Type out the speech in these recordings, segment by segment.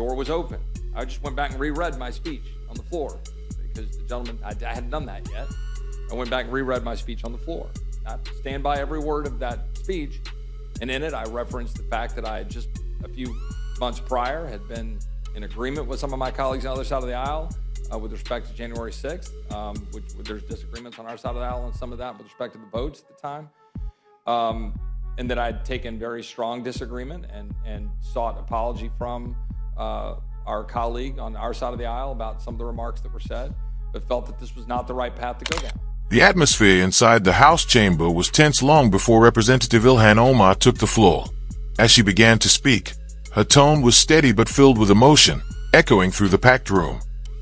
door was open. I just went back and reread my speech on the floor because the gentleman, I hadn't done that yet. I went back and reread my speech on the floor. I stand by every word of that speech. And in it, I referenced the fact that I had just a few months prior had been in agreement with some of my colleagues on the other side of the aisle with respect to January 6th, which there's disagreements on our side of the aisle on some of that with respect to the votes at the time. And that I'd taken very strong disagreement and sought apology from our colleague on our side of the aisle about some of the remarks that were said, but felt that this was not the right path to go down. The atmosphere inside the House chamber was tense long before Representative Ilhan Omar took the floor. As she began to speak, her tone was steady but filled with emotion, echoing through the packed room.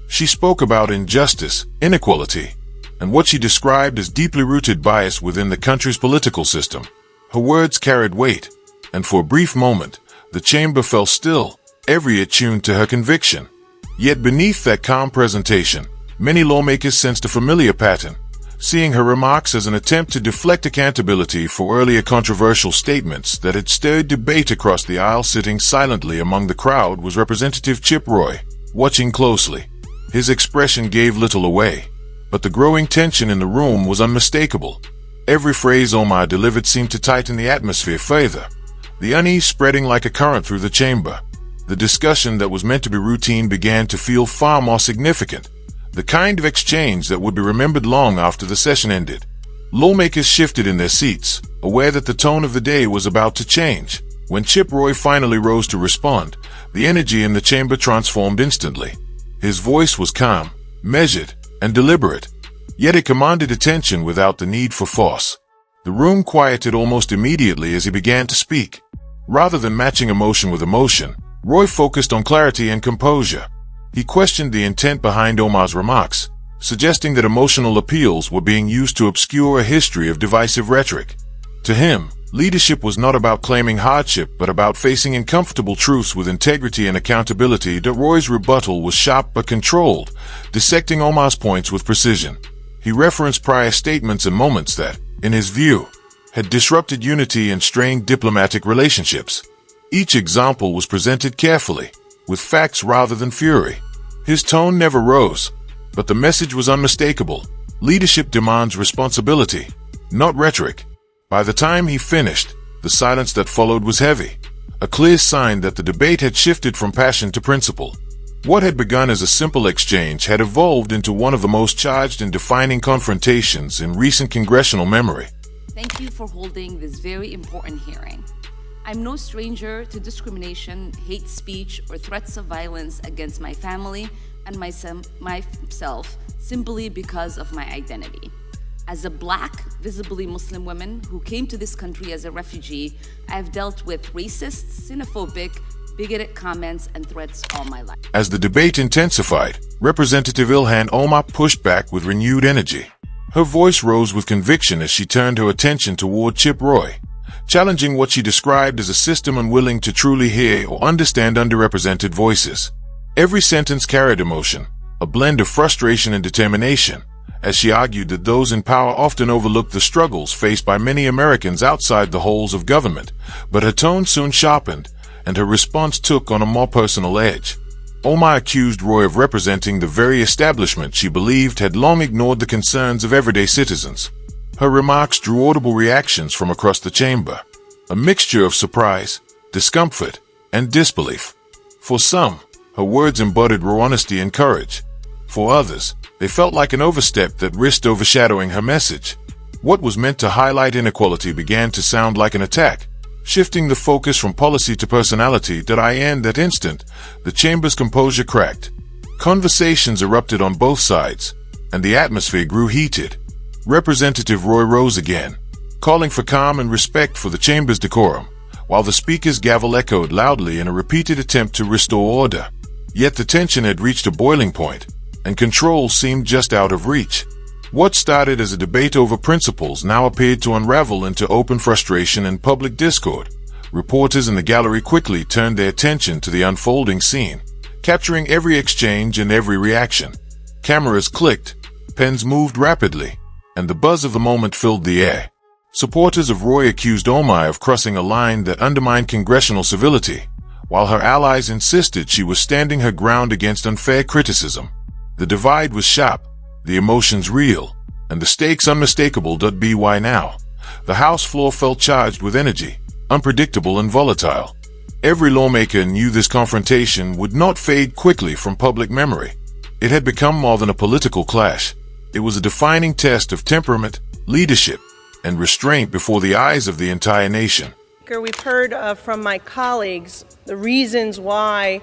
She spoke about injustice, inequality, and what she described as deeply rooted bias within the country's political system. Her words carried weight, and for a brief moment, the chamber fell still, every ear tuned to her conviction. Yet beneath that calm presentation, many lawmakers sensed a familiar pattern, seeing her remarks as an attempt to deflect accountability for earlier controversial statements that had stirred debate across the aisle. Sitting silently among the crowd was Representative Chip Roy, watching closely. His expression gave little away, but the growing tension in the room was unmistakable. Every phrase Omar delivered seemed to tighten the atmosphere further, the unease spreading like a current through the chamber. The discussion that was meant to be routine began to feel far more significant, the kind of exchange that would be remembered long after the session ended. Lawmakers shifted in their seats, aware that the tone of the day was about to change. When Chip Roy finally rose to respond, the energy in the chamber transformed instantly. His voice was calm, measured, and deliberate, yet it commanded attention without the need for force. The room quieted almost immediately as he began to speak. Rather than matching emotion with emotion, Roy focused on clarity and composure. He questioned the intent behind Omar's remarks, suggesting that emotional appeals were being used to obscure a history of divisive rhetoric. To him, leadership was not about claiming hardship but about facing uncomfortable truths with integrity and accountability. Roy's rebuttal was sharp but controlled, dissecting Omar's points with precision. He referenced prior statements and moments that, in his view, had disrupted unity and strained diplomatic relationships. Each example was presented carefully, with facts rather than fury. His tone never rose, but the message was unmistakable. Leadership demands responsibility, not rhetoric. By the time he finished, the silence that followed was heavy, a clear sign that the debate had shifted from passion to principle. What had begun as a simple exchange had evolved into one of the most charged and defining confrontations in recent congressional memory. Thank you for holding this very important hearing. I'm no stranger to discrimination, hate speech, or threats of violence against my family and myself simply because of my identity. As a Black, visibly Muslim woman who came to this country as a refugee, I've dealt with racist, xenophobic, bigoted comments and threats all my life. As the debate intensified, Representative Ilhan Omar pushed back with renewed energy. Her voice rose with conviction as she turned her attention toward Chip Roy, challenging what she described as a system unwilling to truly hear or understand underrepresented voices. Every sentence carried emotion, a blend of frustration and determination, as she argued that those in power often overlook the struggles faced by many Americans outside the halls of government. But her tone soon sharpened, and her response took on a more personal edge. Omar accused Roy of representing the very establishment she believed had long ignored the concerns of everyday citizens. Her remarks drew audible reactions from across the chamber, a mixture of surprise, discomfort, and disbelief. For some, her words embodied raw honesty and courage. For others, they felt like an overstep that risked overshadowing her message. What was meant to highlight inequality began to sound like an attack, shifting the focus from policy to personality. In that instant, the chamber's composure cracked. Conversations erupted on both sides, and the atmosphere grew heated. Representative Roy rose again, calling for calm and respect for the chamber's decorum, while the speaker's gavel echoed loudly in a repeated attempt to restore order. Yet the tension had reached a boiling point, and control seemed just out of reach. What started as a debate over principles now appeared to unravel into open frustration and public discord. Reporters in the gallery quickly turned their attention to the unfolding scene, capturing every exchange and every reaction. Cameras clicked, pens moved rapidly, and the buzz of the moment filled the air. Supporters of Roy accused Omar of crossing a line that undermined congressional civility, while her allies insisted she was standing her ground against unfair criticism. The divide was sharp, the emotions real, and the stakes unmistakable. By now, the House floor felt charged with energy, unpredictable and volatile. Every lawmaker knew this confrontation would not fade quickly from public memory. It had become more than a political clash. It was a defining test of temperament, leadership, and restraint before the eyes of the entire nation. We've heard from my colleagues the reasons why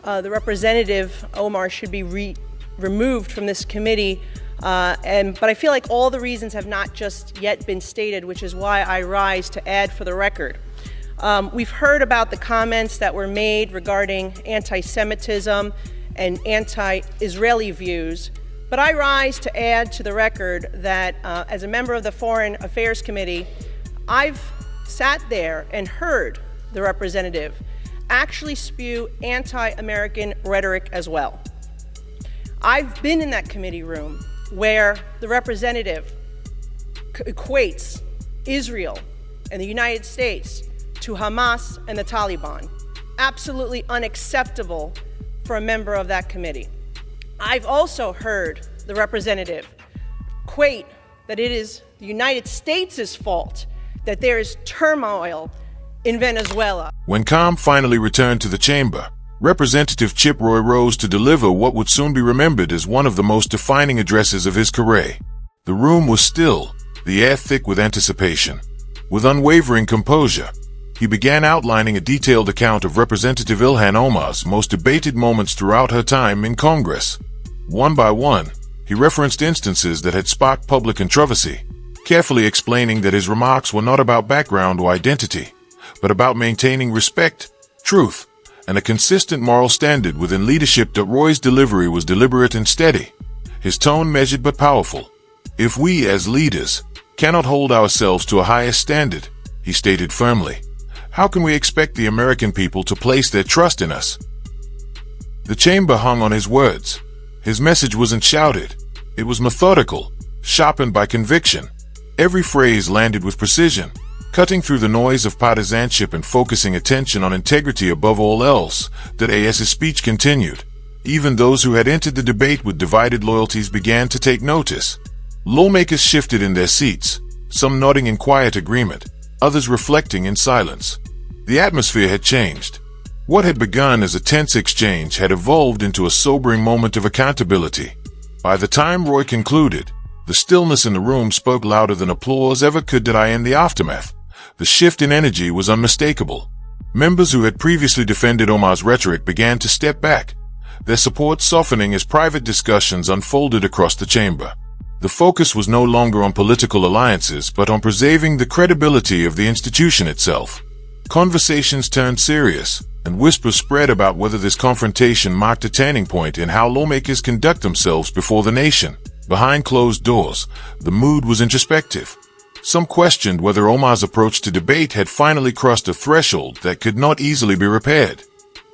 the Representative Omar should be removed from this committee, but I feel like all the reasons have not just yet been stated, which is why I rise to add for the record. We've heard about the comments that were made regarding anti-Semitism and anti-Israeli views, but I rise to add to the record that as a member of the Foreign Affairs Committee, I've sat there and heard the representative actually spew anti-American rhetoric as well. I've been in that committee room where the representative equates Israel and the United States to Hamas and the Taliban. Absolutely unacceptable for a member of that committee. I've also heard the representative equate that it is the United States' fault that there is turmoil in Venezuela. When calm finally returned to the chamber, Representative Chip Roy rose to deliver what would soon be remembered as one of the most defining addresses of his career. The room was still, the air thick with anticipation. With unwavering composure, he began outlining a detailed account of Representative Ilhan Omar's most debated moments throughout her time in Congress. One by one, he referenced instances that had sparked public controversy, carefully explaining that his remarks were not about background or identity, but about maintaining respect, truth, and a consistent moral standard within leadership. Roy's delivery was deliberate and steady, his tone measured but powerful. If we as leaders cannot hold ourselves to a higher standard, he stated firmly, how can we expect the American people to place their trust in us? The chamber hung on his words. His message wasn't shouted. It was methodical, sharpened by conviction. Every phrase landed with precision, cutting through the noise of partisanship and focusing attention on integrity above all else. As speech continued, even those who had entered the debate with divided loyalties began to take notice. Lawmakers shifted in their seats, some nodding in quiet agreement, others reflecting in silence. The atmosphere had changed. What had begun as a tense exchange had evolved into a sobering moment of accountability. By the time Roy concluded, the stillness in the room spoke louder than applause ever could. In the aftermath, the shift in energy was unmistakable. Members who had previously defended Omar's rhetoric began to step back, their support softening as private discussions unfolded across the chamber. The focus was no longer on political alliances but on preserving the credibility of the institution itself. Conversations turned serious, and whispers spread about whether this confrontation marked a turning point in how lawmakers conduct themselves before the nation. Behind closed doors, the mood was introspective. Some questioned whether Omar's approach to debate had finally crossed a threshold that could not easily be repaired.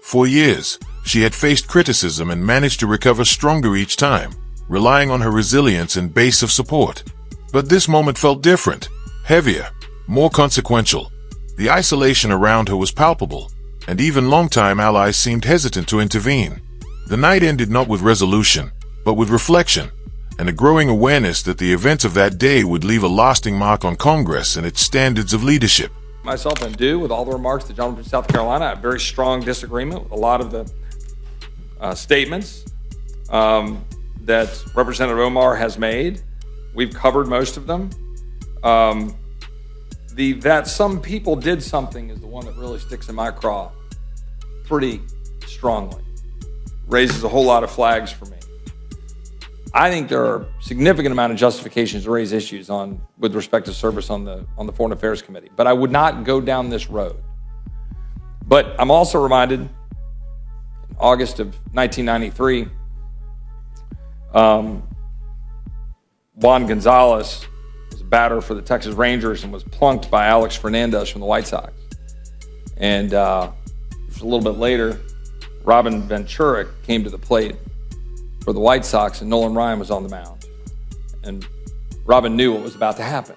For years, she had faced criticism and managed to recover stronger each time, relying on her resilience and base of support. But this moment felt different, heavier, more consequential. The isolation around her was palpable, and even longtime allies seemed hesitant to intervene. The night ended not with resolution, but with reflection, and a growing awareness that the events of that day would leave a lasting mark on Congress and its standards of leadership. Myself and do, with all the remarks of the gentleman from South Carolina, I have very strong disagreement with a lot of the statements that Representative Omar has made. We've covered most of them. That some people did something is the one that really sticks in my craw pretty strongly. Raises a whole lot of flags for me. I think there are significant amount of justifications to raise issues with respect to service on the Foreign Affairs Committee, but I would not go down this road. But I'm also reminded, in August of 1993, Juan Gonzalez was a batter for the Texas Rangers and was plunked by Alex Fernandez from the White Sox. And just a little bit later, Robin Ventura came to the plate for the White Sox, and Nolan Ryan was on the mound. And Robin knew what was about to happen.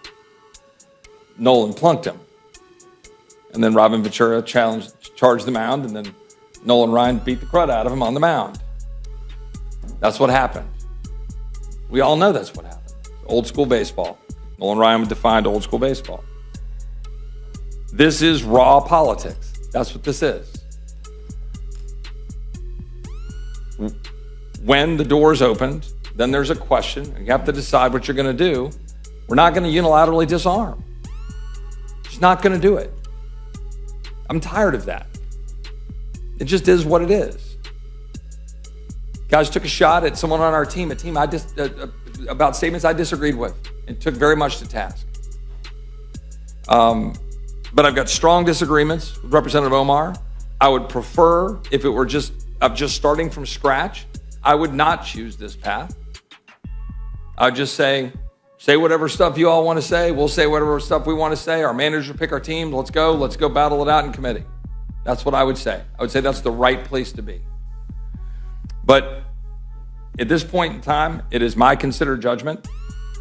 Nolan plunked him. And then Robin Ventura charged the mound, and then Nolan Ryan beat the crud out of him on the mound. That's what happened. We all know that's what happened. Old school baseball. Nolan Ryan defined old school baseball. This is raw politics. That's what this is. When the doors opened, then there's a question, and you have to decide what you're going to do. We're not going to unilaterally disarm. Just not going to do it. I'm tired of that. It just is what it is. Guys took a shot at someone on our team, about statements I disagreed with and took very much to task. But I've got strong disagreements with Representative Omar. I would prefer, if it were just starting from scratch, I would not choose this path. I'd just say whatever stuff you all want to say. We'll say whatever stuff we want to say. Our manager will pick our team. Let's go battle it out in committee. That's what I would say. I would say that's the right place to be. But at this point in time, it is my considered judgment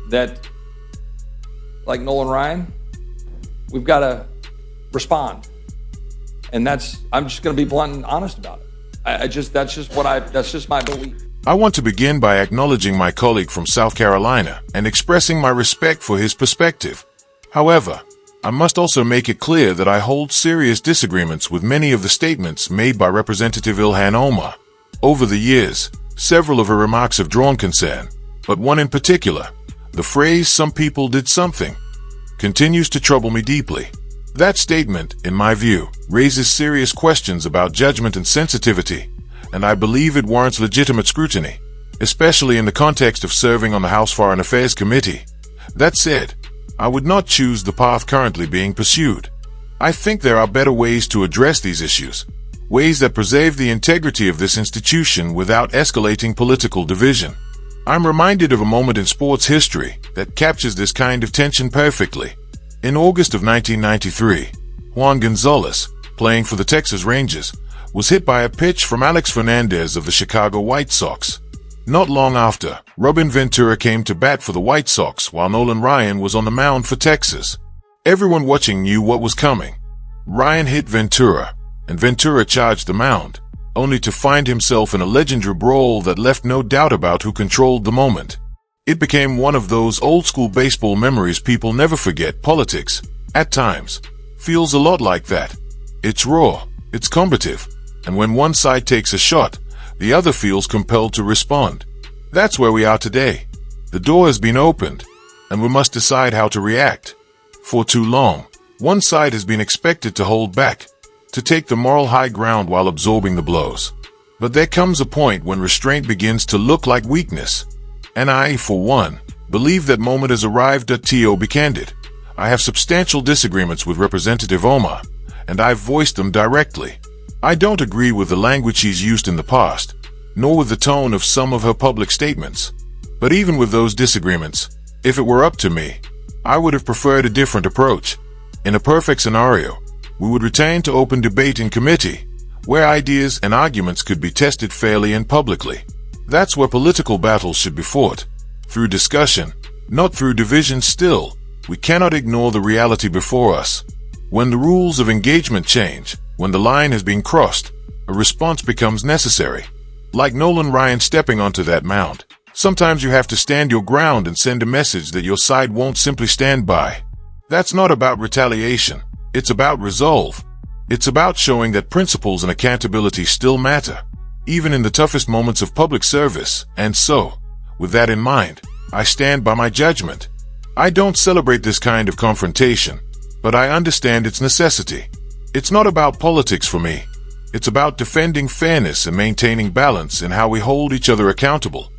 that, like Nolan Ryan, we've got to respond. And I'm just going to be blunt and honest about it. That's just my belief. I want to begin by acknowledging my colleague from South Carolina and expressing my respect for his perspective. However, I must also make it clear that I hold serious disagreements with many of the statements made by Representative Ilhan Omar. Over the years, several of her remarks have drawn concern, but one in particular, the phrase "some people did something," continues to trouble me deeply. That statement, in my view, raises serious questions about judgment and sensitivity, and I believe it warrants legitimate scrutiny, especially in the context of serving on the House Foreign Affairs Committee. That said, I would not choose the path currently being pursued. I think there are better ways to address these issues, ways that preserve the integrity of this institution without escalating political division. I'm reminded of a moment in sports history that captures this kind of tension perfectly. In August of 1993, Juan Gonzalez, playing for the Texas Rangers, was hit by a pitch from Alex Fernandez of the Chicago White Sox. Not long after, Robin Ventura came to bat for the White Sox while Nolan Ryan was on the mound for Texas. Everyone watching knew what was coming. Ryan hit Ventura, and Ventura charged the mound, only to find himself in a legendary brawl that left no doubt about who controlled the moment. It became one of those old-school baseball memories people never forget. Politics, at times, feels a lot like that. It's raw, it's combative, and when one side takes a shot, the other feels compelled to respond. That's where we are today. The door has been opened, and we must decide how to react. For too long, one side has been expected to hold back, to take the moral high ground while absorbing the blows. But there comes a point when restraint begins to look like weakness. And I, for one, believe that moment has arrived. To be candid, I have substantial disagreements with Representative Omar, and I've voiced them directly. I don't agree with the language she's used in the past, nor with the tone of some of her public statements. But even with those disagreements, if it were up to me, I would have preferred a different approach. In a perfect scenario, we would return to open debate in committee, where ideas and arguments could be tested fairly and publicly. That's where political battles should be fought, through discussion, not through division. Still, we cannot ignore the reality before us. When the rules of engagement change, when the line has been crossed, a response becomes necessary. Like Nolan Ryan stepping onto that mound, sometimes you have to stand your ground and send a message that your side won't simply stand by. That's not about retaliation. It's about resolve. It's about showing that principles and accountability still matter, even in the toughest moments of public service. And so, with that in mind, I stand by my judgment. I don't celebrate this kind of confrontation, but I understand its necessity. It's not about politics for me. It's about defending fairness and maintaining balance in how we hold each other accountable.